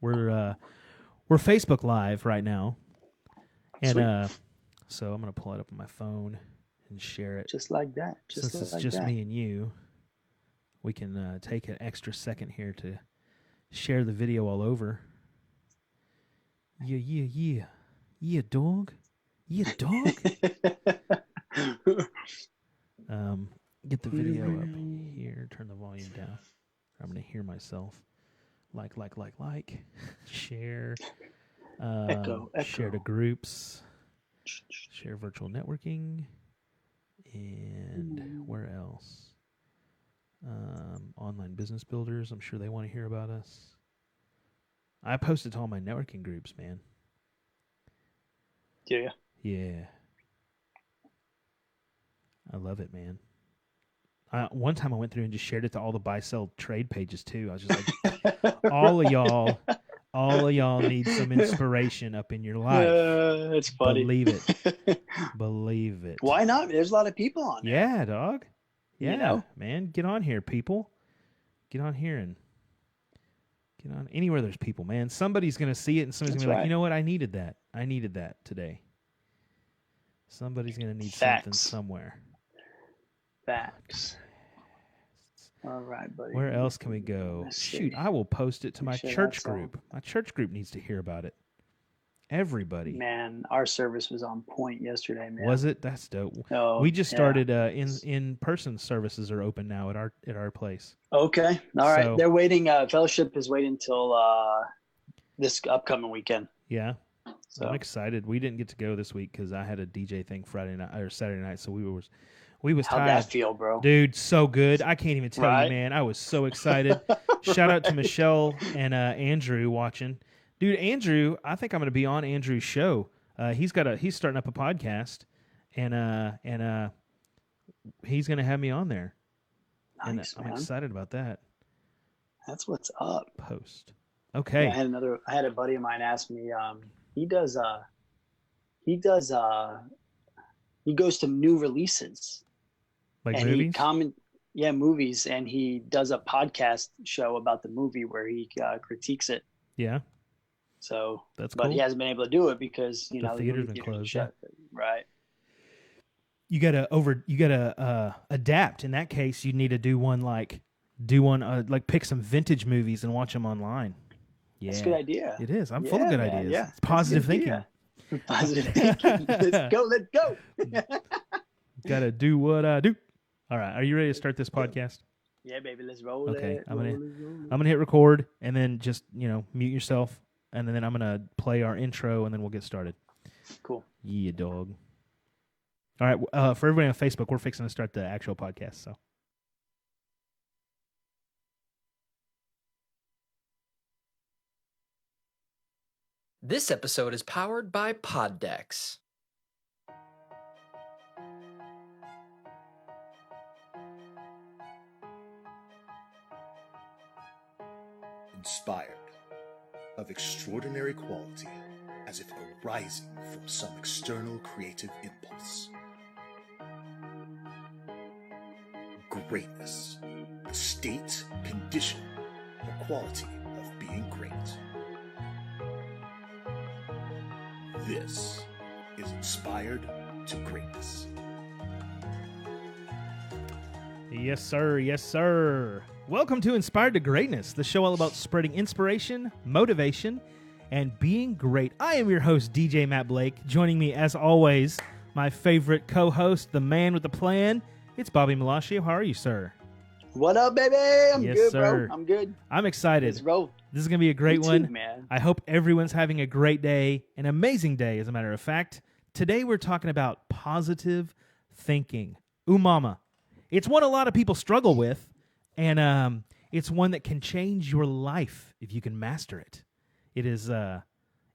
We're Facebook Live right now, and so I'm gonna pull it up on my phone and share it. Just like that. Since it's just me and you, we can take an extra second here to share the video all over. Yeah, dog. Yeah, dog. Get the video up here. Turn the volume down. I'm gonna hear myself. Like. Share. Echo. Share to groups. Share virtual networking. And where else? Online business builders. I'm sure they want to hear about us. I posted to all my networking groups, man. Yeah. Yeah. I love it, man. One time I went through and just shared it to all the buy-sell trade pages, too. I was just like, all of y'all need some inspiration up in your life. It's funny. Believe it. Believe it. Why not? There's a lot of people on there. Yeah, dog. Yeah, you know? Man. Get on here, people. Get on here and get on anywhere there's people, man. Somebody's going to see it and somebody's going to be like, you know what? I needed that. I needed that today. Somebody's going to need something somewhere. Facts. All right, buddy. Where else can we go? Shoot, I will post it to my church group. My church group needs to hear about it. Everybody. Man, our service was on point yesterday, man. Was it? That's dope. Oh, we just started in-person services are open now at our place. Okay. All right. So, they're waiting. Fellowship is waiting until this upcoming weekend. Yeah. So I'm excited. We didn't get to go this week because I had a DJ thing Friday night or Saturday night, so we was How'd tired. that feel, bro? Dude, so good. I can't even tell you, man. I was so excited. Shout out to Michelle and Andrew watching. Dude, Andrew, I think I'm going to be on Andrew's show. He's starting up a podcast, and he's going to have me on there. Nice, and I'm excited about that. That's what's up. Post. Okay. Yeah, I had a buddy of mine ask me. He goes to new releases. Like and movies? Movies, and he does a podcast show about the movie where he critiques it. Yeah. So that's cool. But he hasn't been able to do it because the theater's been closed. Shut. Right. You gotta adapt. In that case, you need to do one like pick some vintage movies and watch them online. Yeah, that's a good idea. It is. I'm full of good ideas. Yeah. It's positive thinking. Positive thinking. Let's go. Gotta do what I do. All right, are you ready to start this podcast? Yeah, baby, let's roll. Okay, I'm gonna hit record and then just mute yourself, and then I'm gonna play our intro and then we'll get started. Cool. Yeah, dog. All right, for everybody on Facebook, we're fixing to start the actual podcast. So. This episode is powered by Poddex. Inspired, of extraordinary quality, as if arising from some external creative impulse. Greatness, the state, condition, or quality of being great. This is Inspired to Greatness. Yes, sir. Yes, sir. Welcome to Inspired to Greatness, the show all about spreading inspiration, motivation, and being great. I am your host, DJ Matt Blake. Joining me, as always, my favorite co-host, the man with the plan. It's Bobby Malashio. How are you, sir? What up, baby? I'm good, sir. bro. I'm good. I'm excited. Let's roll. This is going to be a great one. Man. I hope everyone's having a great day, an amazing day, as a matter of fact. Today we're talking about positive thinking. Ooh, mama. It's one a lot of people struggle with, and it's one that can change your life if you can master it. It is,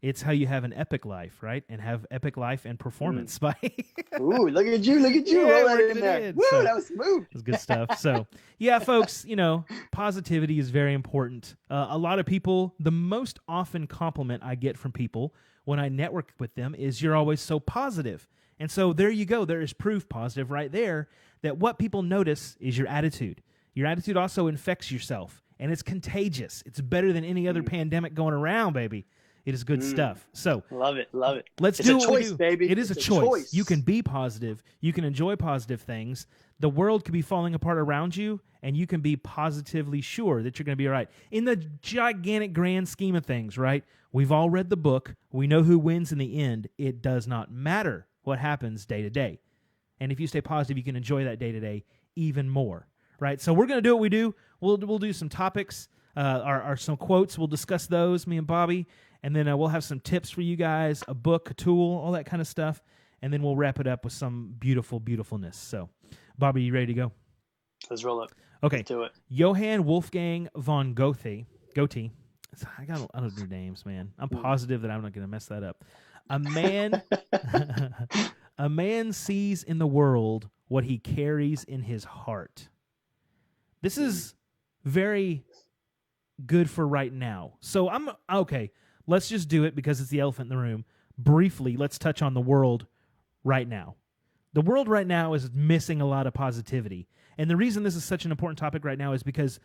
it's how you have an epic life, right? And have epic life and performance by... Ooh, look at you. Yeah, roll that in there. Woo, so, that was smooth. It was good stuff. So, yeah, folks, positivity is very important. A lot of people, the most often compliment I get from people when I network with them is, you're always so positive. And so there you go. There is proof positive right there that what people notice is your attitude. Your attitude also infects yourself. and it's contagious. It's better than any other pandemic going around, baby. It is good stuff. So love it. let's it's do a what choice, we do. baby. It is It's a choice. You can be positive. You can enjoy positive things. The world could be falling apart around you, and you can be positively sure that you're going to be all right. In the gigantic grand scheme of things, right? We've all read the book. We know who wins in the end. It does not matter what happens day to day. And if you stay positive, you can enjoy that day to day even more, right? So we're going to do what we do. We'll do some topics, some quotes. We'll discuss those, me and Bobby. And then we'll have some tips for you guys, a book, a tool, all that kind of stuff. And then we'll wrap it up with some beautifulness. So, Bobby, you ready to go? Let's roll up. Okay. Let's do it. Johann Wolfgang von Goethe. I don't know names, man. I'm positive that I'm not going to mess that up. A man sees in the world what he carries in his heart. This is very good for right now. So okay. Let's just do it because it's the elephant in the room. Briefly, let's touch on the world right now. The world right now is missing a lot of positivity. And the reason this is such an important topic right now is because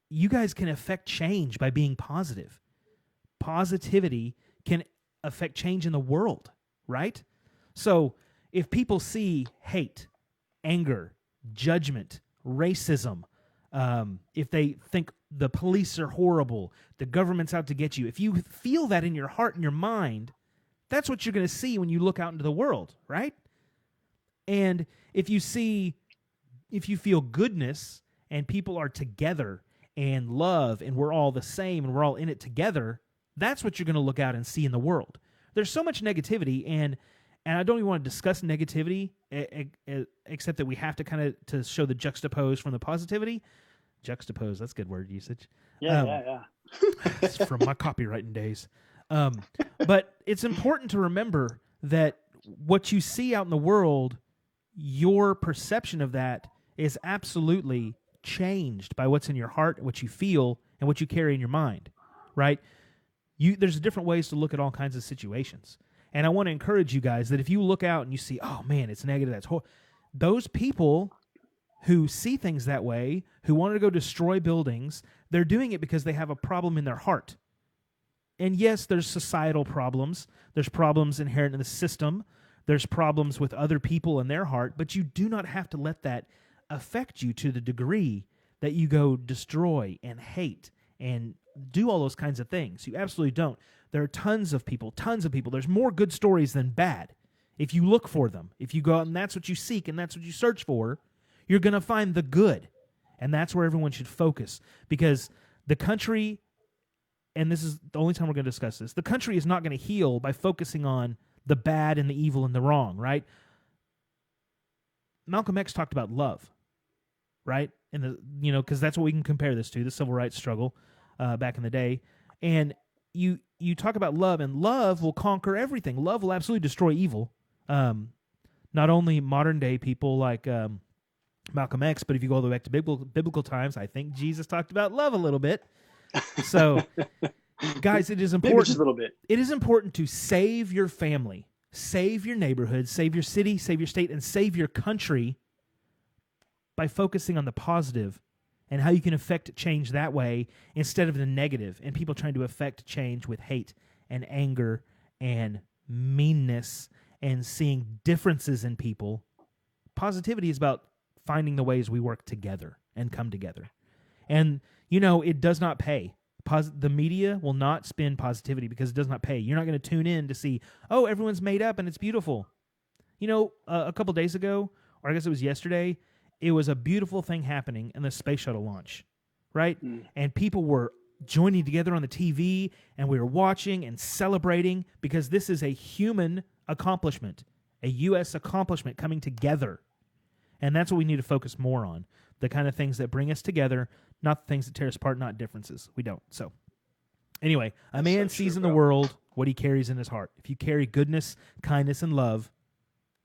you guys can affect change by being positive. Positivity can affect change in the world, right? So if people see hate, anger, judgment, racism, if they think the police are horrible, the government's out to get you, if you feel that in your heart and your mind, that's what you're going to see when you look out into the world, right? And if you feel goodness and people are together and love and we're all the same and we're all in it together, that's what you're going to look out and see in the world. There's so much negativity, and I don't even want to discuss negativity, except that we have to kind of to show the juxtapose from the positivity. Juxtapose, that's good word usage. Yeah. It's from my copywriting days. But it's important to remember that what you see out in the world, your perception of that is absolutely changed by what's in your heart, what you feel, and what you carry in your mind, right? There's different ways to look at all kinds of situations. And I want to encourage you guys that if you look out and you see, oh man, it's negative, that's horrible. Those people who see things that way, who want to go destroy buildings, they're doing it because they have a problem in their heart. And yes, there's societal problems. There's problems inherent in the system. There's problems with other people in their heart, but you do not have to let that affect you to the degree that you go destroy and hate and do all those kinds of things. You absolutely don't. There are tons of people. There's more good stories than bad. If you look for them, if you go out and that's what you seek and that's what you search for, you're going to find the good. And that's where everyone should focus, because the country, and this is the only time we're going to discuss this, the country is not going to heal by focusing on the bad and the evil and the wrong, right? Malcolm X talked about love, right? And because that's what we can compare this to, the civil rights struggle back in the day. And you talk about love, and love will conquer everything. Love will absolutely destroy evil. Not only modern day people like Malcolm X, but if you go all the way back to biblical times, I think Jesus talked about love a little bit. So, guys, it is important. Maybe just a little bit. It is important to save your family, save your neighborhood, save your city, save your state, and save your country by focusing on the positive and how you can affect change that way instead of the negative, and people trying to affect change with hate and anger and meanness and seeing differences in people. Positivity is about finding the ways we work together and come together. And, it does not pay. The media will not spin positivity because it does not pay. You're not going to tune in to see, oh, everyone's made up and it's beautiful. A couple days ago, or I guess it was yesterday, it was a beautiful thing happening in the space shuttle launch, right? And people were joining together on the TV, and we were watching and celebrating because this is a human accomplishment, a U.S. accomplishment coming together. And that's what we need to focus more on, the kind of things that bring us together, not the things that tear us apart, not differences. We don't. So anyway, a man sees in the world what he carries in his heart. If you carry goodness, kindness, and love,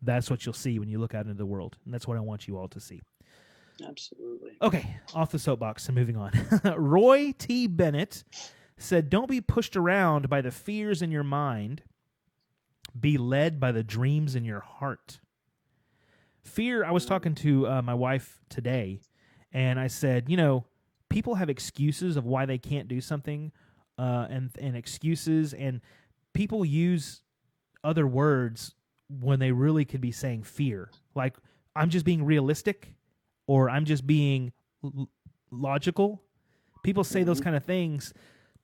that's what you'll see when you look out into the world. And that's what I want you all to see. Absolutely. Okay, off the soapbox and moving on. Roy T. Bennett said, don't be pushed around by the fears in your mind. Be led by the dreams in your heart. Fear, I was talking to my wife today, and I said, people have excuses of why they can't do something, and excuses, and people use other words when they really could be saying fear. Like, I'm just being realistic, or I'm just being logical. People say those kind of things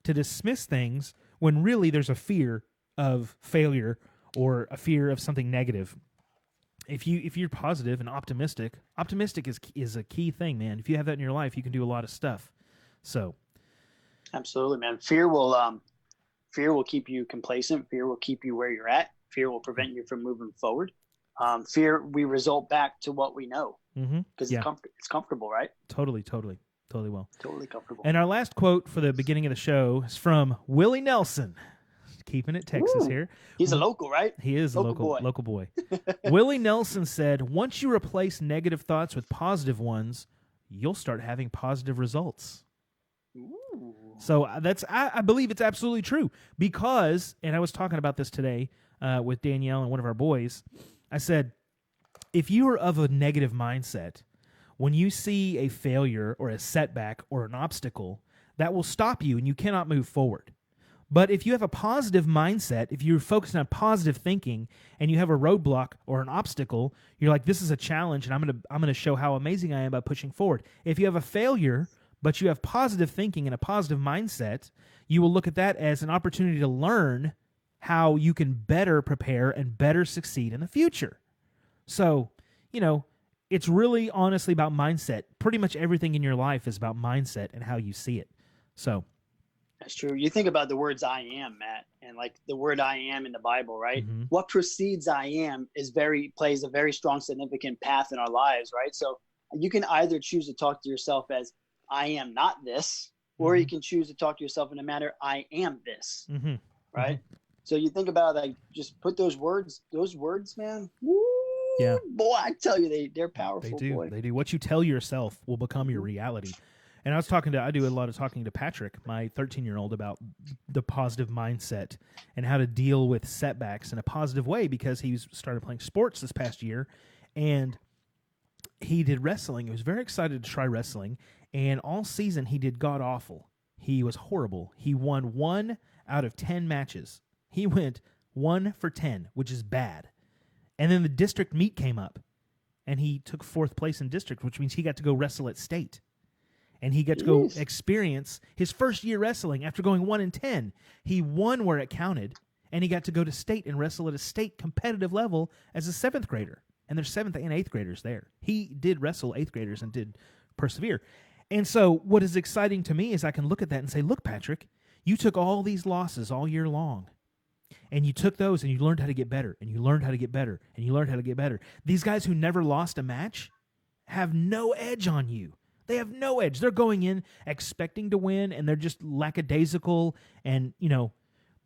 to dismiss things when really there's a fear of failure or a fear of something negative. If you're positive and optimistic is a key thing, man. If you have that in your life, you can do a lot of stuff. So, absolutely, man. Fear will keep you complacent. Fear will keep you where you're at. Fear will prevent you from moving forward. Fear, we result back to what we know because it's comfortable, right? Totally will. Totally comfortable. And our last quote for the beginning of the show is from Willie Nelson. Keeping it Texas here. He's a local, right? He is a local boy. Willie Nelson said, "Once you replace negative thoughts with positive ones, you'll start having positive results." Ooh. So I believe it's absolutely true because, and I was talking about this today with Danielle and one of our boys. I said, if you are of a negative mindset, when you see a failure or a setback or an obstacle, that will stop you and you cannot move forward. But if you have a positive mindset, if you're focused on positive thinking and you have a roadblock or an obstacle, you're like, this is a challenge and I'm gonna show how amazing I am by pushing forward. If you have a failure, but you have positive thinking and a positive mindset, you will look at that as an opportunity to learn how you can better prepare and better succeed in the future. So, it's really honestly about mindset. Pretty much everything in your life is about mindset and how you see it. So that's true. You think about the words I am, Matt, and like the word I am in the Bible, right? Mm-hmm. What precedes I am plays a very strong, significant path in our lives, right? So you can either choose to talk to yourself as I am not this, or you can choose to talk to yourself in a manner I am this, right? Mm-hmm. So you think about like just put those words, man. Woo, yeah, boy, I tell you, they're powerful. They do. Boy. They do. What you tell yourself will become your reality. And I do a lot of talking to Patrick, my 13-year-old, about the positive mindset and how to deal with setbacks in a positive way because he's started playing sports this past year and he did wrestling. He was very excited to try wrestling, and all season he did god awful. He was horrible. He won 1 out of 10 matches. He went 1 for 10, which is bad. And then the district meet came up, and he took 4th place in district, which means he got to go wrestle at state. And he got to go experience his first year wrestling after going 1 in 10. He won where it counted, and he got to go to state and wrestle at a state competitive level as a 7th grader. And there's 7th and 8th graders there. He did wrestle 8th graders and did persevere. And so what is exciting to me is I can look at that and say, look, Patrick, you took all these losses all year long. And you took those and you learned how to get better, and you learned how to get better, and you learned how to get better. These guys who never lost a match have no edge on you. They have no edge. They're going in expecting to win, and they're just lackadaisical. And,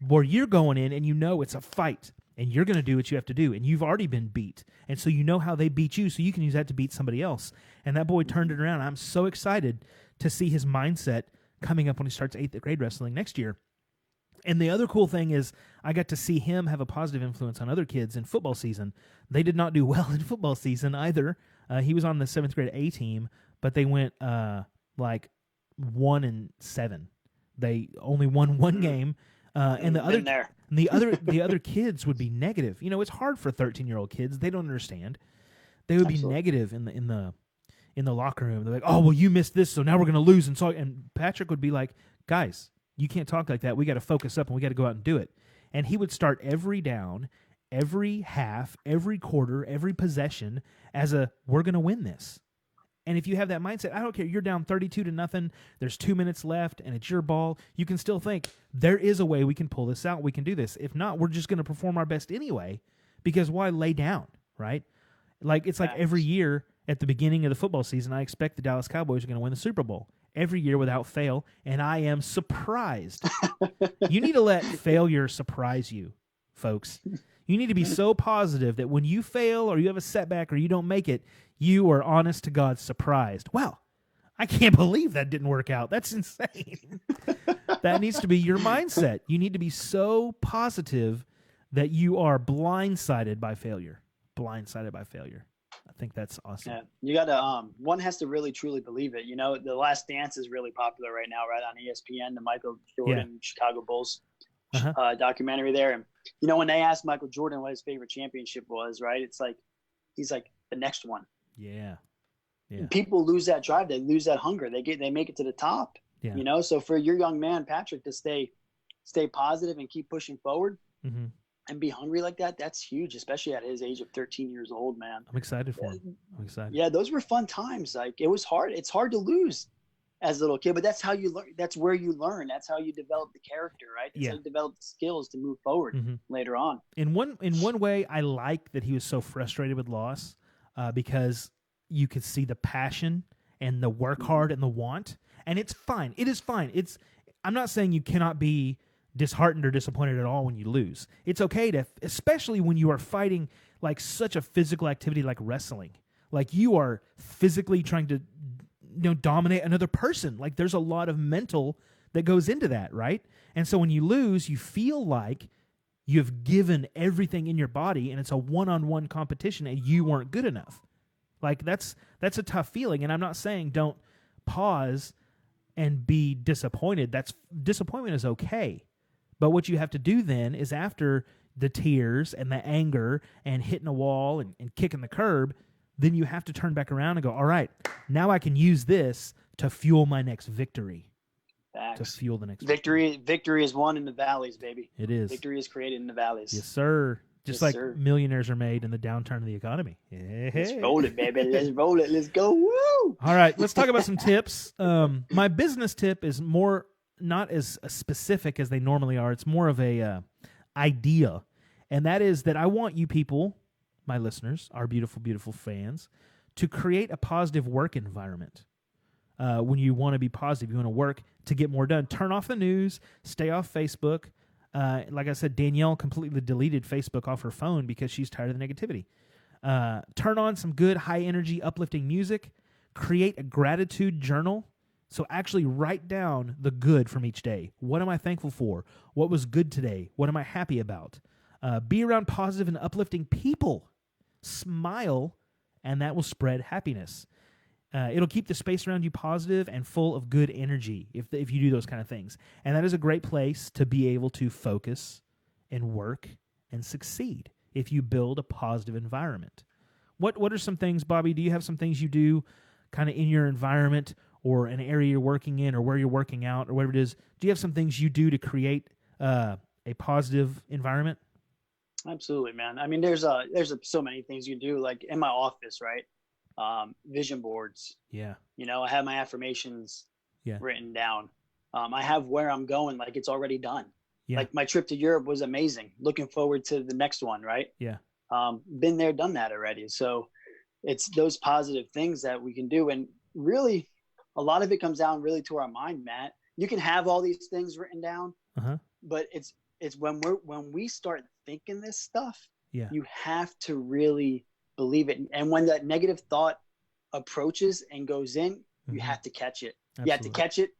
where you're going in and it's a fight, and you're going to do what you have to do, and you've already been beat. And so you know how they beat you, so you can use that to beat somebody else. And that boy turned it around. I'm so excited to see his mindset coming up when he starts 8th grade wrestling next year. And the other cool thing is I got to see him have a positive influence on other kids in football season. They did not do well in football season either. He was on the 7th grade A team, but they went 1-7. They only won 1 game, and the other kids would be negative. It's hard for 13-year-old kids; they don't understand. They would be negative in the locker room. They're like, "Oh, well, you missed this, so now we're going to lose." And Patrick would be like, "Guys, you can't talk like that. We got to focus up and we got to go out and do it." And he would start every down, every half, every quarter, every possession as we're going to win this. And if you have that mindset, I don't care, you're down 32-0, there's 2 minutes left, and it's your ball, you can still think, there is a way we can pull this out, we can do this. If not, we're just going to perform our best anyway, because why lay down, right? It's like every year at the beginning of the football season, I expect the Dallas Cowboys are going to win the Super Bowl. Every year without fail, and I am surprised. You need to let failure surprise you, folks. You need to be so positive that when you fail or you have a setback or you don't make it, you are honest to God surprised. Wow, I can't believe that didn't work out. That's insane. That needs to be your mindset. You need to be so positive that you are blindsided by failure. Blindsided by failure. I think that's awesome. Yeah, you gotta. One has to really truly believe it. You know, The Last Dance is really popular right now, right on ESPN, the Michael Jordan Chicago Bulls documentary there. And you know, when they asked Michael Jordan what his favorite championship was, right? It's like he's like the next one. Yeah. People lose that drive, they lose that hunger. They make it to the top. Yeah. You know, so for your young man Patrick to stay positive and keep pushing forward. Mm-hmm. And be hungry like that, that's huge, especially at his age of 13 years old, man. I'm excited for him. I'm excited. Yeah, those were fun times. Like, it was hard. It's hard to lose as a little kid, but that's how you learn. That's where you learn. That's how you develop the character, right? That's how you develop the skills to move forward later on. In one way, I like that he was so frustrated with loss because you could see the passion and the work hard and the want. And it's fine. It is fine. I'm not saying you cannot be disheartened or disappointed at all when you lose. It's okay to, especially when you are fighting like such a physical activity like wrestling. Like you are physically trying to dominate another person. Like there's a lot of mental that goes into that, right? And so when you lose, you feel like you've given everything in your body and it's a one-on-one competition and you weren't good enough. Like that's a tough feeling. And I'm not saying don't pause and be disappointed. Disappointment is okay. But what you have to do then is after the tears and the anger and hitting a wall and kicking the curb, then you have to turn back around and go, all right, now I can use this to fuel my next victory. Facts. To fuel the next victory. Victory is won in the valleys, baby. It is. Victory is created in the valleys. Yes, sir. Just like millionaires are made in the downturn of the economy. Hey. Let's roll it, baby. Let's roll it. Let's go. Woo! All right, let's talk about some tips. My business tip is not as specific as they normally are. It's more of a idea, and that is that I want you people, my listeners, our beautiful, beautiful fans, to create a positive work environment. When you want to be positive, you want to work to get more done. Turn off the news, stay off Facebook. Like I said, Danielle completely deleted Facebook off her phone because she's tired of the negativity. Turn on some good, high-energy, uplifting music. Create a gratitude journal. So actually write down the good from each day. What am I thankful for? What was good today? What am I happy about? Be around positive and uplifting people. Smile, and that will spread happiness. It'll keep the space around you positive and full of good energy if you do those kind of things. And that is a great place to be able to focus and work and succeed if you build a positive environment. What are some things, Bobby? Do you have some things you do kind of in your environment or an area you're working in or where you're working out or whatever it is? Do you have some things you do to create a positive environment? Absolutely, man. I mean, there's so many things you do, like in my office, right? Vision boards. Yeah. You know, I have my affirmations written down. I have where I'm going, like it's already done. Yeah. Like my trip to Europe was amazing. Looking forward to the next one, right? Yeah. Been there, done that already. So it's those positive things that we can do. And really, a lot of it comes down really to our mind, Matt. You can have all these things written down, but it's when we start thinking this stuff, you have to really believe it. And when that negative thought approaches and goes in, you have to catch it. Absolutely. You have to catch it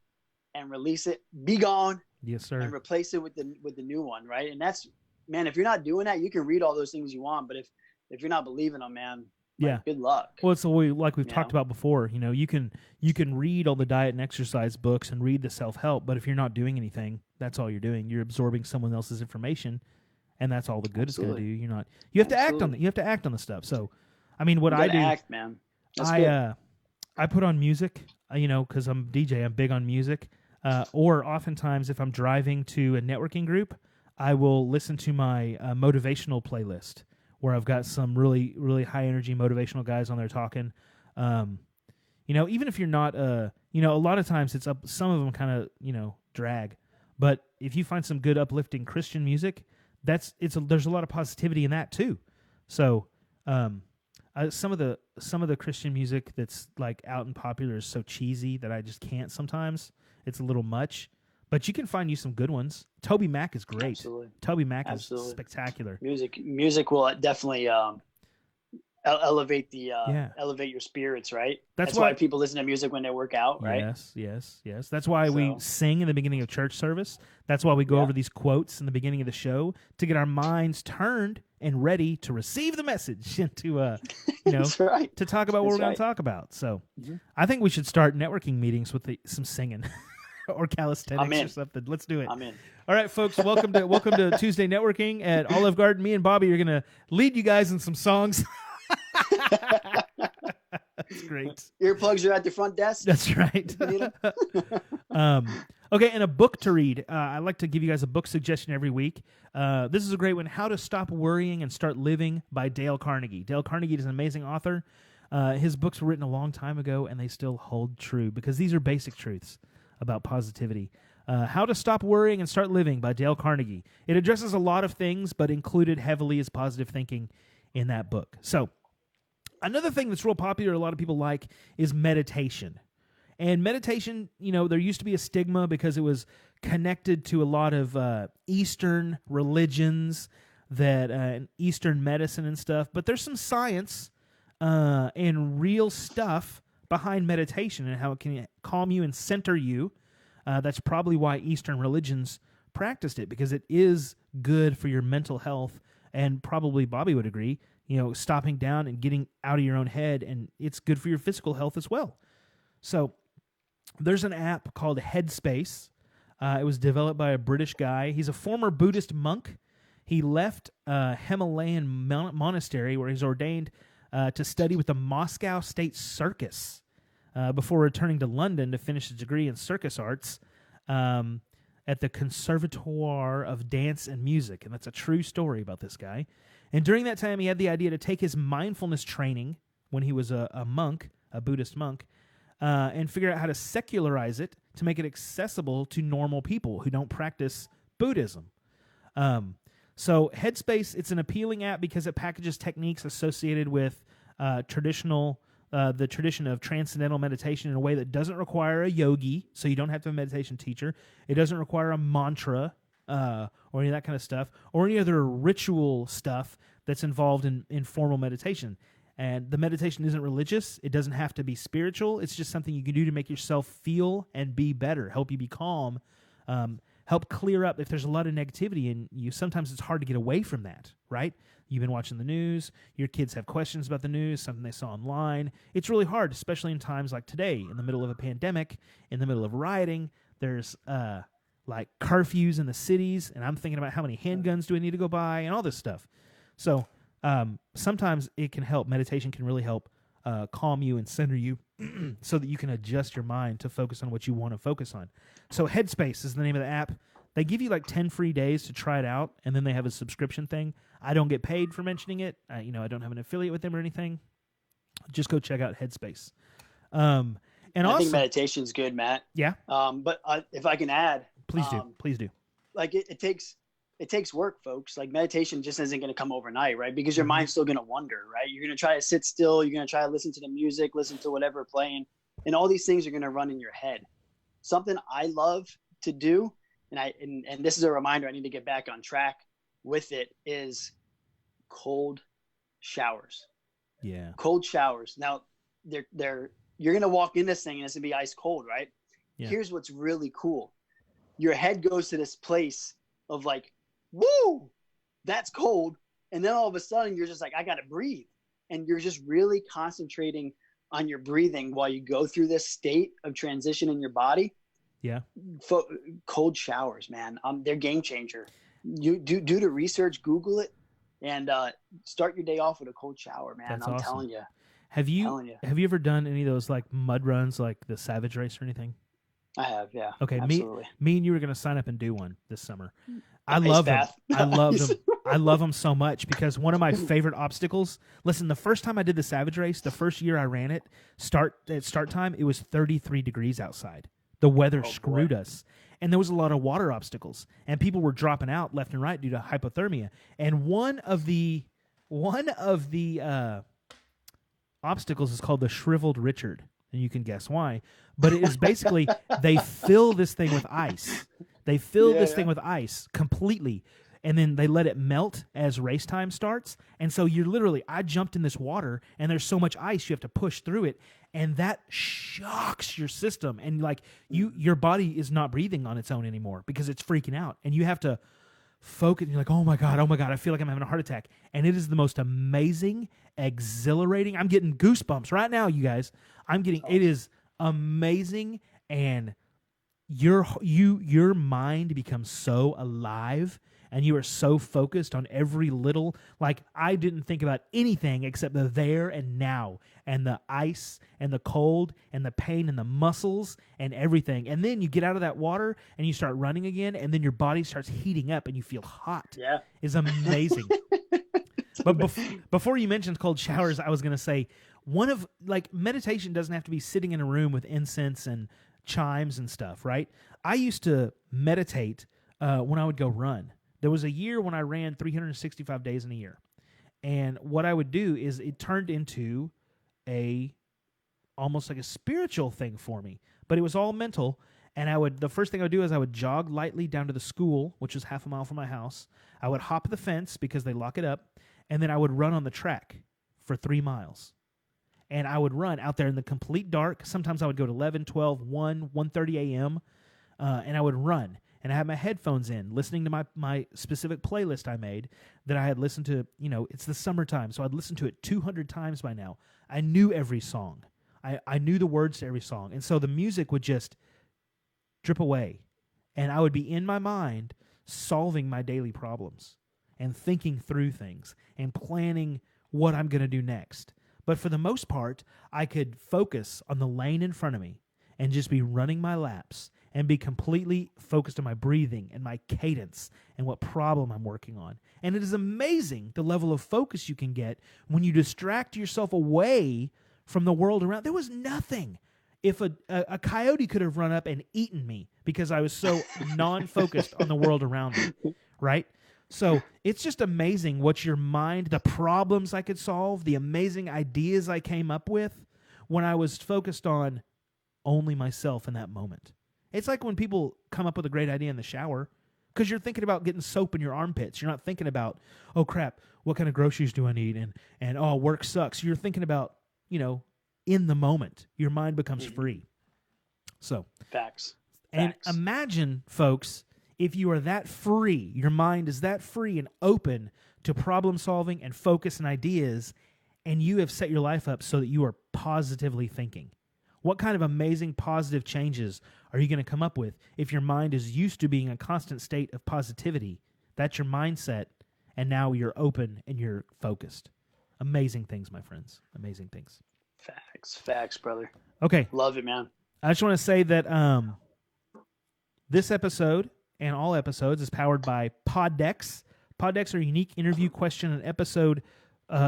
and release it. Be gone. Yes, sir. And replace it with the new one, right? And that's, man, if you're not doing that, you can read all those things you want, but if you're not believing them, man, like, good luck. Well, it's the way, like we've talked about before. You know, you can read all the diet and exercise books and read the self-help, but if you're not doing anything, that's all you're doing. You're absorbing someone else's information, and that's all the good it's going to do. You're not. You have to act on it. You have to act on the stuff. So, I mean, what I do, act, man. I put on music. You know, because I'm DJ, I'm big on music. Or oftentimes, if I'm driving to a networking group, I will listen to my motivational playlist, where I've got some really, really high energy motivational guys on there talking. You know, even if you're not, you know, a lot of times it's up. Some of them kind of, you know, drag. But if you find some good uplifting Christian music, there's a lot of positivity in that too. So some of the Christian music that's like out and popular is so cheesy that I just can't sometimes. It's a little much. But you can find you some good ones. Toby Mac is great. Absolutely. Toby Mac is spectacular. Music will definitely elevate your spirits, right? That's why people listen to music when they work out, right? Yes. That's why we sing in the beginning of church service. That's why we go over these quotes in the beginning of the show to get our minds turned and ready to receive the message and to to talk about what we're going to talk about. So I think we should start networking meetings with some singing or calisthenics or something. Let's do it. I'm in. All right, folks, welcome to Tuesday Networking at Olive Garden. Me and Bobby are going to lead you guys in some songs. That's great. Earplugs are at the front desk. That's right. Okay, and a book to read. I like to give you guys a book suggestion every week. This is a great one, How to Stop Worrying and Start Living by Dale Carnegie. Dale Carnegie is an amazing author. His books were written a long time ago, and they still hold true because these are basic truths about positivity. How to Stop Worrying and Start Living by Dale Carnegie. It addresses a lot of things, but included heavily is positive thinking in that book. So, another thing that's real popular, a lot of people like, is meditation. And meditation, there used to be a stigma because it was connected to a lot of Eastern religions, and Eastern medicine and stuff. But there's some science and real stuff behind meditation and how it can calm you and center you. That's probably why Eastern religions practiced it, because it is good for your mental health, and probably Bobby would agree, stopping down and getting out of your own head, and it's good for your physical health as well. So there's an app called Headspace. It was developed by a British guy. He's a former Buddhist monk. He left Himalayan monastery where he's ordained to study with the Moscow State Circus before returning to London to finish his degree in Circus Arts at the Conservatoire of Dance and Music. And that's a true story about this guy. And during that time, he had the idea to take his mindfulness training when he was a monk, a Buddhist monk, and figure out how to secularize it to make it accessible to normal people who don't practice Buddhism. So Headspace, it's an appealing app because it packages techniques associated with the tradition of transcendental meditation in a way that doesn't require a yogi, so you don't have to have a meditation teacher. It doesn't require a mantra or any of that kind of stuff, or any other ritual stuff that's involved in formal meditation. And the meditation isn't religious. It doesn't have to be spiritual. It's just something you can do to make yourself feel and be better, help you be calm, help clear up if there's a lot of negativity in you. Sometimes it's hard to get away from that, right? You've been watching the news. Your kids have questions about the news, something they saw online. It's really hard, especially in times like today, in the middle of a pandemic, in the middle of rioting. There's like curfews in the cities, and I'm thinking about how many handguns do I need to go buy and all this stuff. So sometimes it can help. Meditation can really help calm you and center you so that you can adjust your mind to focus on what you want to focus on. So Headspace is the name of the app. They give you like 10 free days to try it out, and then they have a subscription thing. I don't get paid for mentioning it. I don't have an affiliate with them or anything. Just go check out Headspace. And I think meditation's good, Matt. Yeah. But if I can add, please do. Like it takes work, folks. Like meditation just isn't going to come overnight, right? Because your mind's still going to wander, right? You're going to try to sit still. You're going to try to listen to the music, listen to whatever playing, and all these things are going to run in your head. Something I love to do, and this is a reminder I need to get back on track with it, is cold showers. Yeah. Cold showers. Now, you're going to walk in this thing and it's going to be ice cold, right? Yeah. Here's what's really cool. Your head goes to this place of like, woo, that's cold. And then all of a sudden you're just like, I got to breathe. And you're just really concentrating on your breathing while you go through this state of transition in your body. Yeah. Cold showers, man. They're game changer. You do the research, Google it, and start your day off with a cold shower, man. That's I'm awesome. telling you. Have you ever done any of those like mud runs, like the Savage Race or anything? I have, yeah. Okay, absolutely. me and you were going to sign up and do one this summer. I love them. I love them. I love them so much because one of my favorite obstacles. Listen, the first time I did the Savage Race, the first year I ran it, at start time, it was 33 degrees outside. The weather screwed us, and there was a lot of water obstacles, and people were dropping out left and right due to hypothermia. And one of the obstacles is called the Shriveled Richard, and you can guess why. But it is basically they fill this thing with ice. They fill this thing with ice completely, and then they let it melt as race time starts. And so you're literally, I jumped in this water, and there's so much ice you have to push through it, and that shocks your system, and like your body is not breathing on its own anymore because it's freaking out, and you have to focus. And you're like, oh my god, I feel like I'm having a heart attack, and it is the most amazing, exhilarating. I'm getting goosebumps right now, you guys. It is amazing, and your mind becomes so alive, and you are so focused on every little, like, I didn't think about anything except the there and now, and the ice and the cold and the pain and the muscles and everything. And then you get out of that water and you start running again, and then your body starts heating up and you feel hot. Yeah. It's amazing. But before you mentioned cold showers, I was going to say, meditation doesn't have to be sitting in a room with incense and chimes and stuff, right? I used to meditate when I would go run. There was a year when I ran 365 days in a year. And what I would do is it turned into almost like a spiritual thing for me. But it was all mental. And the first thing I would do is I would jog lightly down to the school, which was half a mile from my house. I would hop the fence because they lock it up. And then I would run on the track for 3 miles. And I would run out there in the complete dark. Sometimes I would go to 11, 12, 1, 1:30 a.m., and I would run. And I had my headphones in, listening to my specific playlist I made that I had listened to. It's the summertime, so I'd listened to it 200 times by now. I knew every song. I knew the words to every song. And so the music would just drip away. And I would be in my mind solving my daily problems and thinking through things and planning what I'm going to do next. But for the most part, I could focus on the lane in front of me and just be running my laps and be completely focused on my breathing and my cadence and what problem I'm working on. And it is amazing the level of focus you can get when you distract yourself away from the world around. There was nothing. If a coyote could have run up and eaten me because I was so non-focused on the world around me, right? So it's just amazing what your mind, the problems I could solve, the amazing ideas I came up with when I was focused on only myself in that moment. It's like when people come up with a great idea in the shower because you're thinking about getting soap in your armpits. You're not thinking about, oh, crap, what kind of groceries do I need? And oh, work sucks. You're thinking about, in the moment. Your mind becomes free. So, Facts. And imagine, folks, if you are that free, your mind is that free and open to problem solving and focus and ideas, and you have set your life up so that you are positively thinking. What kind of amazing positive changes are you going to come up with if your mind is used to being a constant state of positivity? That's your mindset, and now you're open and you're focused. Amazing things, my friends. Amazing things. Facts, brother. Okay. Love it, man. I just want to say that this episode and all episodes is powered by Poddex. Poddex are unique interview question and episode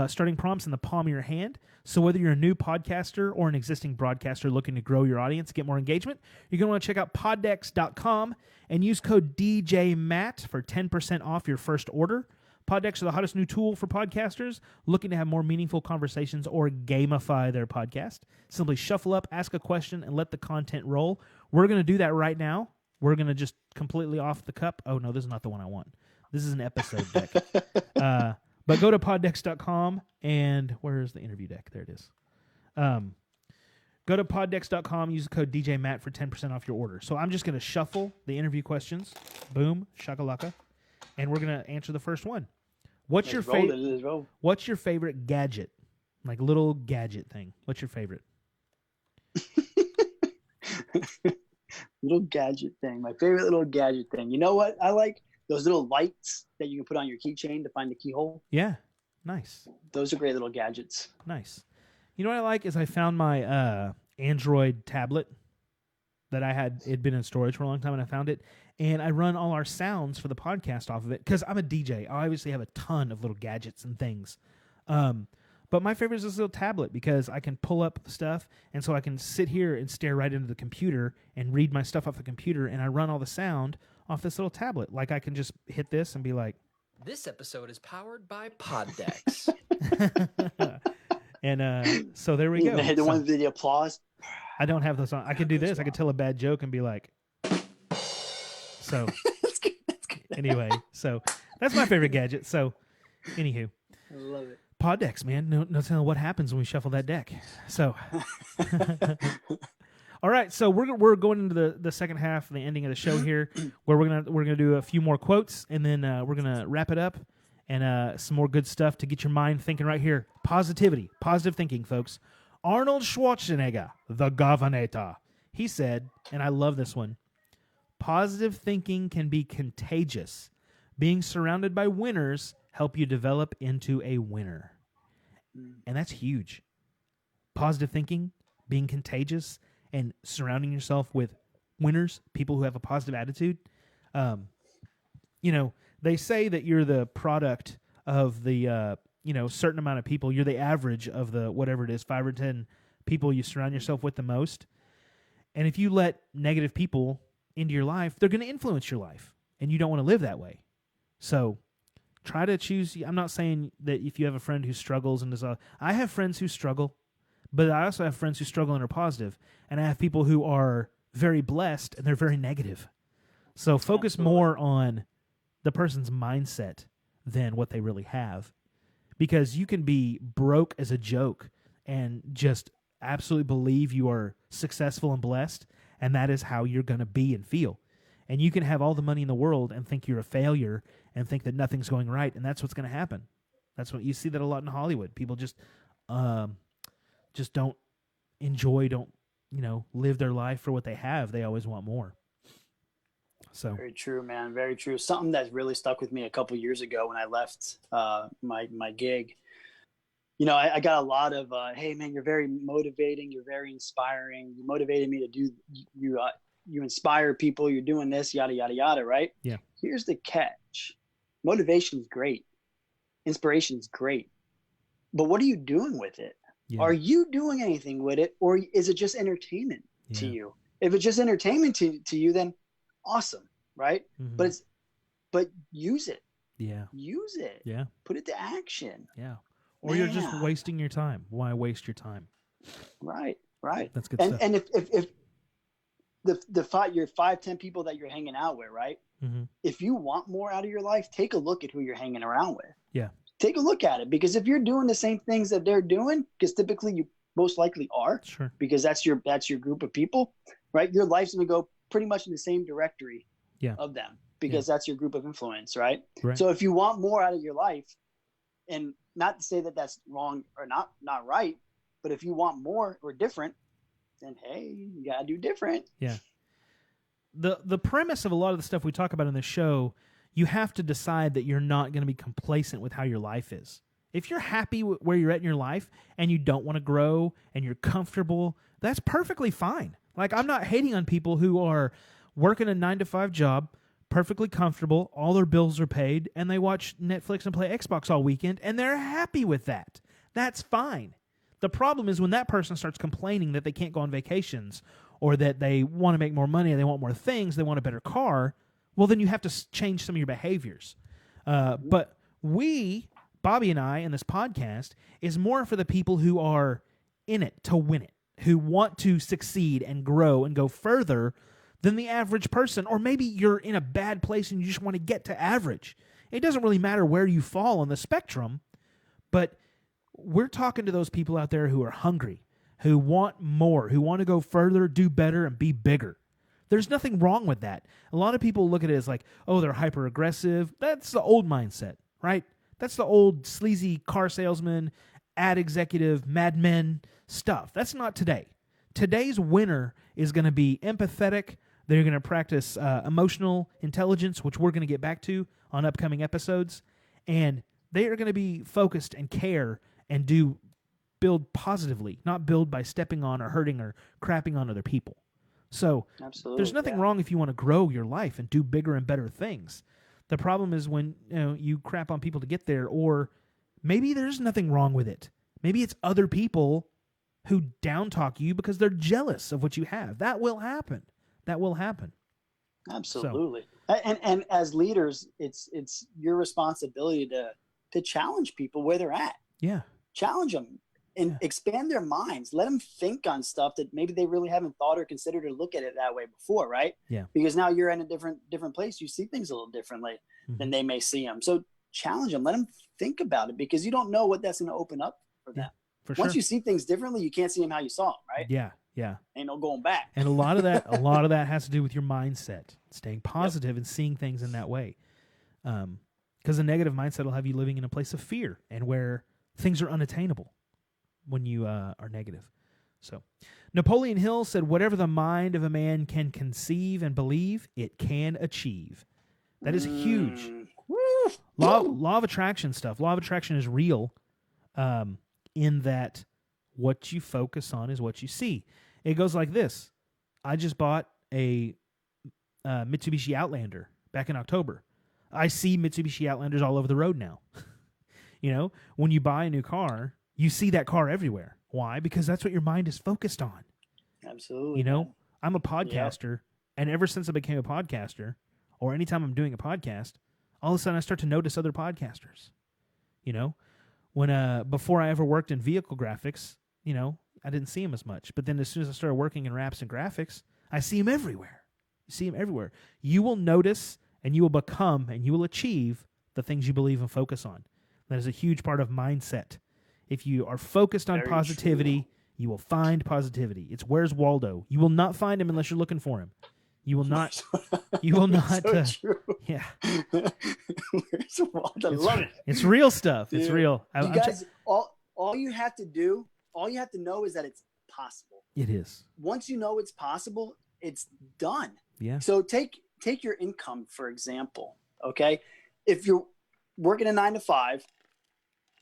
starting prompts in the palm of your hand. So whether you're a new podcaster or an existing broadcaster looking to grow your audience, get more engagement, you're going to want to check out poddex.com and use code DJMatt for 10% off your first order. Poddex are the hottest new tool for podcasters looking to have more meaningful conversations or gamify their podcast. Simply shuffle up, ask a question, and let the content roll. We're going to do that right now. We're going to just completely off the cup. Oh, no, this is not the one I want. This is an episode deck. But go to poddex.com, and where's the interview deck? There it is. Go to poddex.com, use the code DJMatt for 10% off your order. So I'm just going to shuffle the interview questions. Boom, shakalaka. And we're going to answer the first one. What's your favorite gadget? Like little gadget thing. What's your favorite? Little gadget thing. My favorite little gadget thing. You know what? I like those little lights that you can put on your keychain to find the keyhole. Yeah. Nice. Those are great little gadgets. Nice. You know what I like is I found my Android tablet that I had. It'd been in storage for a long time, and I found it. And I run all our sounds for the podcast off of it because I'm a DJ. I obviously have a ton of little gadgets and things. But my favorite is this little tablet because I can pull up stuff, and so I can sit here and stare right into the computer and read my stuff off the computer, and I run all the sound off this little tablet. Like I can just hit this and be like... This episode is powered by Poddex. And so there we go. The one with the applause. I don't have those on. I could do this. I could tell a bad joke and be like... So... Anyway, so That's my favorite gadget. So, anywho, I love it. pod decks, man. No telling what happens when we shuffle that deck. So, all right. So we're going into the second half, the ending of the show here, where we're gonna do a few more quotes, and then we're gonna wrap it up, and some more good stuff to get your mind thinking right here. Positivity, positive thinking, folks. Arnold Schwarzenegger, the Governator, he said, and I love this one. Positive thinking can be contagious. Being surrounded by winners help you develop into a winner. And that's huge. Positive thinking, being contagious, and surrounding yourself with winners, people who have a positive attitude. They say that you're the product of the, certain amount of people. You're the average of the, whatever it is, 5 or 10 people you surround yourself with the most. And if you let negative people into your life, they're going to influence your life. And you don't want to live that way. So try to choose. I'm not saying that if you have a friend who struggles and I have friends who struggle, but I also have friends who struggle and are positive. And I have people who are very blessed and they're very negative. So focus more on the person's mindset than what they really have. Because you can be broke as a joke and just absolutely believe you are successful and blessed, and that is how you're going to be and feel. And you can have all the money in the world and think you're a failure and think that nothing's going right, and that's what's going to happen. That's what you see that a lot in Hollywood. People just don't enjoy, live their life for what they have. They always want more. So very true, man. Very true. Something that really stuck with me a couple years ago when I left my gig. I got a lot of, hey man, you're very motivating. You're very inspiring. You motivated me to do, you inspire people. You're doing this, yada, yada, yada. Right. Yeah. Here's the catch. Motivation is great. Inspiration is great. But what are you doing with it? Yeah. Are you doing anything with it? Or is it just entertainment to you? If it's just entertainment to you, then awesome. Right. Mm-hmm. But use it. Yeah. Use it. Yeah. Put it to action. Yeah. Or you're just wasting your time. Why waste your time? Right. That's good stuff. And if your 5-10 people that you're hanging out with, right? Mm-hmm. If you want more out of your life, take a look at who you're hanging around with. Yeah. Take a look at it, because if you're doing the same things that they're doing, because typically you most likely are, sure, because that's your group of people, right? Your life's going to go pretty much in the same directory of them, because that's your group of influence, right? So if you want more out of your life, and not to say that that's wrong or not right, but if you want more or different, then hey, you gotta do different. Yeah. The premise of a lot of the stuff we talk about in the show, you have to decide that you're not going to be complacent with how your life is. If you're happy where you're at in your life and you don't want to grow and you're comfortable, that's perfectly fine. Like, I'm not hating on people who are working a 9-to-5 job, perfectly comfortable, all their bills are paid, and they watch Netflix and play Xbox all weekend, and they're happy with that. That's fine. The problem is when that person starts complaining that they can't go on vacations, or that they want to make more money, they want more things, they want a better car, well, then you have to change some of your behaviors. But Bobby and I, in this podcast, is more for the people who are in it to win it, who want to succeed and grow and go further than the average person. Or maybe you're in a bad place and you just want to get to average. It doesn't really matter where you fall on the spectrum, but we're talking to those people out there who are hungry, who want more, who want to go further, do better, and be bigger. There's nothing wrong with that. A lot of people look at it as like, oh, they're hyper-aggressive. That's the old mindset, right? That's the old sleazy car salesman, ad executive, madmen stuff. That's not today. Today's winner is going to be empathetic. They're going to practice emotional intelligence, which we're going to get back to on upcoming episodes. And they are going to be focused and care and build positively, not build by stepping on or hurting or crapping on other people. So there's nothing wrong if you want to grow your life and do bigger and better things. The problem is when you crap on people to get there, or maybe there's nothing wrong with it. Maybe it's other people who down talk you because they're jealous of what you have. That will happen. Absolutely. So. And as leaders, it's your responsibility to challenge people where they're at. Yeah. Challenge them and expand their minds. Let them think on stuff that maybe they really haven't thought or considered or look at it that way before, right? Yeah. Because now you're in a different place. You see things a little differently. then they may see them. So challenge them, let them think about it, because you don't know what that's going to open up for them. For Once sure. you see things differently, you can't see them how you saw them, right? Yeah. Ain't no going back. And a lot of that has to do with your mindset, staying positive and seeing things in that way. Because a negative mindset will have you living in a place of fear and where things are unattainable when you are negative. So, Napoleon Hill said, "Whatever the mind of a man can conceive and believe, it can achieve." That is huge. Law of attraction stuff. Law of attraction is real, in that what you focus on is what you see. It goes like this. I just bought a Mitsubishi Outlander back in October. I see Mitsubishi Outlanders all over the road now. When you buy a new car, you see that car everywhere. Why? Because that's what your mind is focused on. Absolutely. I'm a podcaster, and ever since I became a podcaster, or anytime I'm doing a podcast, all of a sudden I start to notice other podcasters. When before I ever worked in vehicle graphics, I didn't see them as much. But then as soon as I started working in wraps and graphics, I see them everywhere. You see them everywhere. You will notice, and you will become, and you will achieve the things you believe and focus on. That is a huge part of mindset. If you are focused on positivity, you will find positivity. It's Where's Waldo? You will not find him unless you're looking for him. You will not. You will not. So true. Yeah. Where's Waldo? I love it. It's real stuff. Dude, it's real. You guys, all you have to do, all you have to know is that it's possible. It is. Once you know it's possible, it's done. Yeah. So take your income, for example. Okay. If you're working a 9 to 5,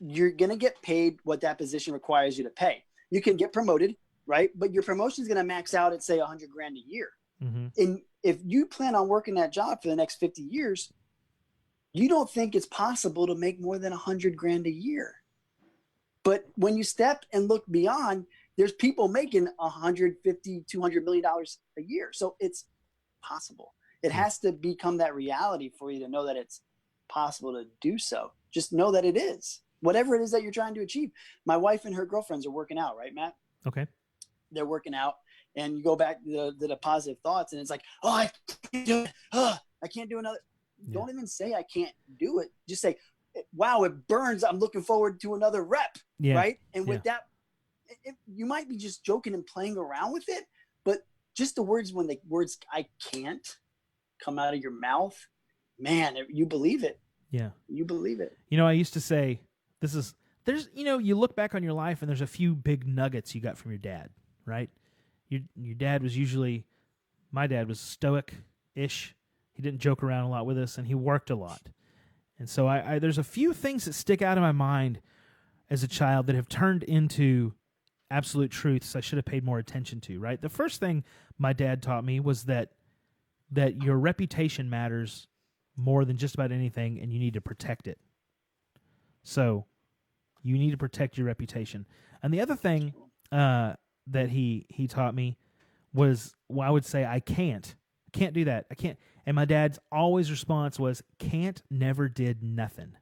you're going to get paid what that position requires you to pay. You can get promoted, right? But your promotion is going to max out at, say, $100,000 a year. Mm-hmm. And if you plan on working that job for the next 50 years, you don't think it's possible to make more than $100,000 a year. But when you step and look beyond, there's people making $150, $200 million a year. So it's possible. It has to become that reality for you to know that it's possible to do so. Just know that it is. Whatever it is that you're trying to achieve. My wife and her girlfriends are working out, right, Matt? Okay. They're working out, and you go back to the positive thoughts, and it's like, oh, I can't do it. Oh, I can't do another. Yeah. Don't even say I can't do it. Just say, wow, it burns. I'm looking forward to another rep, right? And with that, you might be just joking and playing around with it, but just the words, when the words I can't come out of your mouth, man, you believe it. Yeah. You believe it. I used to say, you look back on your life and there's a few big nuggets you got from your dad, right? Your dad was my dad was stoic-ish. He didn't joke around a lot with us, and he worked a lot. And so there's a few things that stick out in my mind as a child that have turned into absolute truths I should have paid more attention to, right? The first thing my dad taught me was that your reputation matters more than just about anything, and you need to protect it. So you need to protect your reputation. And the other thing that he taught me was, I would say, I can't do that. I can't. And my dad's always response was, can't never did nothing.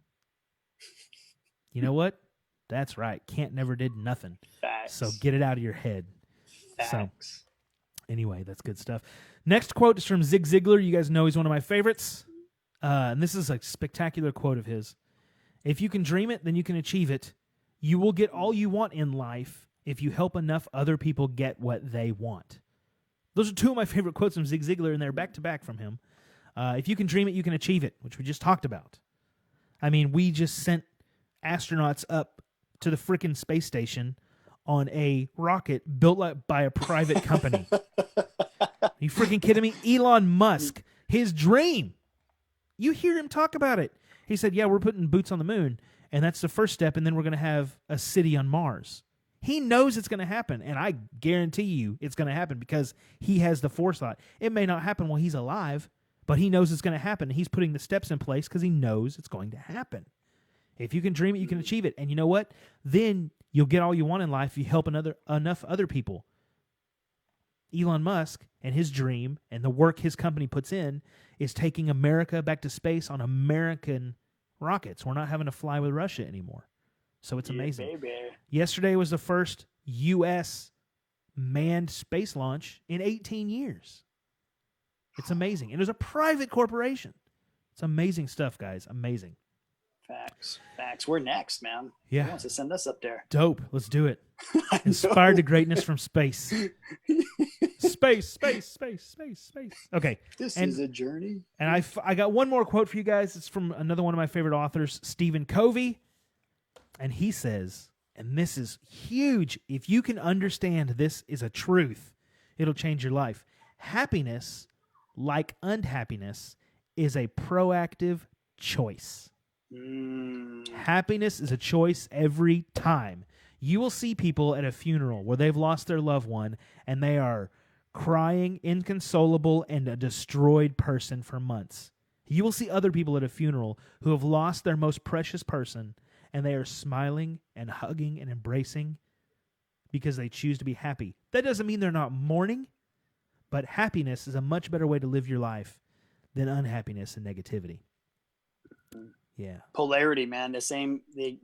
You know what? That's right. Can't never did nothing. Facts. So get it out of your head. Facts. So anyway, that's good stuff. Next quote is from Zig Ziglar. You guys know he's one of my favorites. And this is a spectacular quote of his. If you can dream it, then you can achieve it. You will get all you want in life if you help enough other people get what they want. Those are two of my favorite quotes from Zig Ziglar, and they're back-to-back from him. If you can dream it, you can achieve it, which we just talked about. I mean, we just sent astronauts up to the frickin' space station on a rocket built by a private company. Are you freaking kidding me? Elon Musk, his dream. You hear him talk about it. He said, yeah, we're putting boots on the moon, and that's the first step, and then we're going to have a city on Mars. He knows it's going to happen, and I guarantee you it's going to happen because he has the forethought. It may not happen while he's alive, but he knows it's going to happen. He's putting the steps in place because he knows it's going to happen. If you can dream it, you can achieve it. And you know what? Then you'll get all you want in life if you help enough other people. Elon Musk and his dream and the work his company puts in is taking America back to space on American rockets. We're not having to fly with Russia anymore. So it's amazing. Baby. Yesterday was the first U.S. manned space launch in 18 years. It's amazing. And it was a private corporation. It's amazing stuff, guys. Amazing. Facts. We're next, man. Yeah. Who wants to send us up there? Dope. Let's do it. I Inspired to know. greatness from space. Space. Okay. This And- is a journey. And I got one more quote for you guys. It's from another one of my favorite authors, Stephen Covey. And he says, and this is huge, if you can understand this is a truth, it'll change your life. Happiness, like unhappiness, is a proactive choice. Happiness is a choice every time. You will see people at a funeral where they've lost their loved one and they are crying, inconsolable, and a destroyed person for months. You will see other people at a funeral who have lost their most precious person and they are smiling and hugging and embracing because they choose to be happy. That doesn't mean they're not mourning, but happiness is a much better way to live your life than unhappiness and negativity. Yeah. Polarity, man. The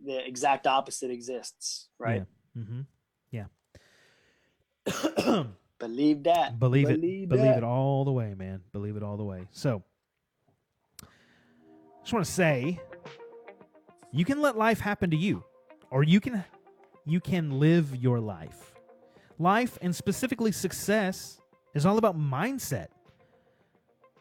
exact opposite exists, right? Yeah. Yeah. Believe that. Believe it all the way, man. Believe it all the way. So, just want to say, you can let life happen to you, or you can live your life. Life, and specifically success, is all about mindset.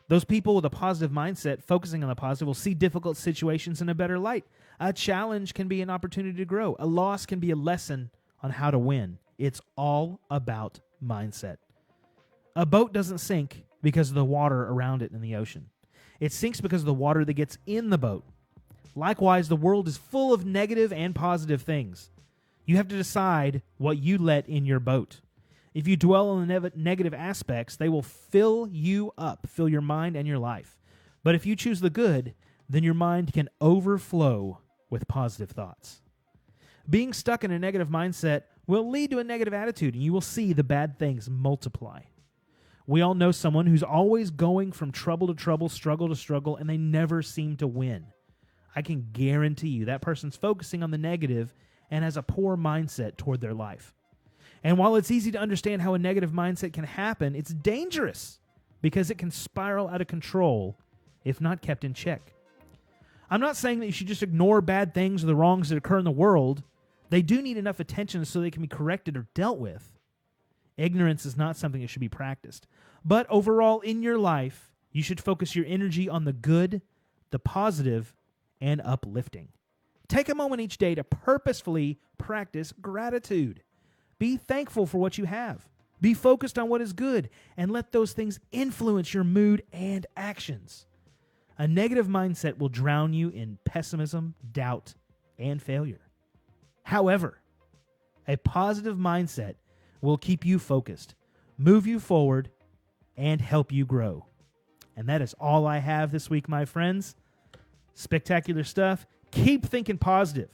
Those people with a positive mindset, focusing on the positive, will see difficult situations in a better light. A challenge can be an opportunity to grow. A loss can be a lesson on how to win. It's all about mindset. A boat doesn't sink because of the water around it in the ocean. It sinks because of the water that gets in the boat. Likewise, the world is full of negative and positive things. You have to decide what you let in your boat. If you dwell on the negative aspects, they will fill you up, fill your mind and your life. But if you choose the good, then your mind can overflow with positive thoughts. Being stuck in a negative mindset will lead to a negative attitude, and you will see the bad things multiply. We all know someone who's always going from trouble to trouble, struggle to struggle, and they never seem to win. I can guarantee you that person's focusing on the negative and has a poor mindset toward their life. And while it's easy to understand how a negative mindset can happen, it's dangerous because it can spiral out of control if not kept in check. I'm not saying that you should just ignore bad things or the wrongs that occur in the world. They do need enough attention so they can be corrected or dealt with. Ignorance is not something that should be practiced. But overall, in your life, you should focus your energy on the good, the positive, and uplifting. Take a moment each day to purposefully practice gratitude. Be thankful for what you have. Be focused on what is good, and let those things influence your mood and actions. A negative mindset will drown you in pessimism, doubt, and failure. However, a positive mindset will keep you focused, move you forward, and help you grow. And that is all I have this week, my friends. Spectacular stuff. Keep thinking positive,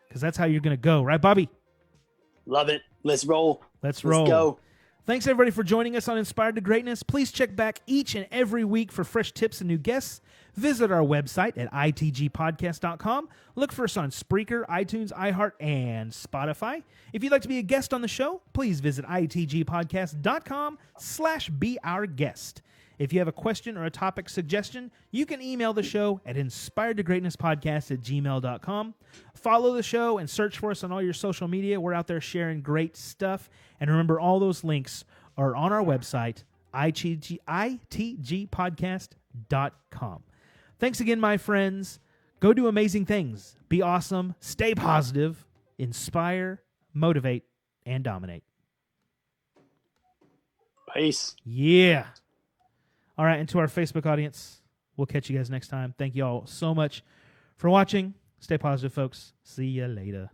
because that's how you're going to go. Right, Bobby? Love it. Let's roll. Let's roll. Let's go. Thanks, everybody, for joining us on Inspired to Greatness. Please check back each and every week for fresh tips and new guests. Visit our website at itgpodcast.com. Look for us on Spreaker, iTunes, iHeart, and Spotify. If you'd like to be a guest on the show, please visit itgpodcast.com/beourguest. If you have a question or a topic suggestion, you can email the show at inspiredtogreatnesspodcast@gmail.com. Follow the show and search for us on all your social media. We're out there sharing great stuff. And remember, all those links are on our website, itgpodcast.com. Thanks again, my friends. Go do amazing things. Be awesome. Stay positive. Inspire, motivate, and dominate. Peace. Yeah. All right, and to our Facebook audience, we'll catch you guys next time. Thank you all so much for watching. Stay positive, folks. See you later.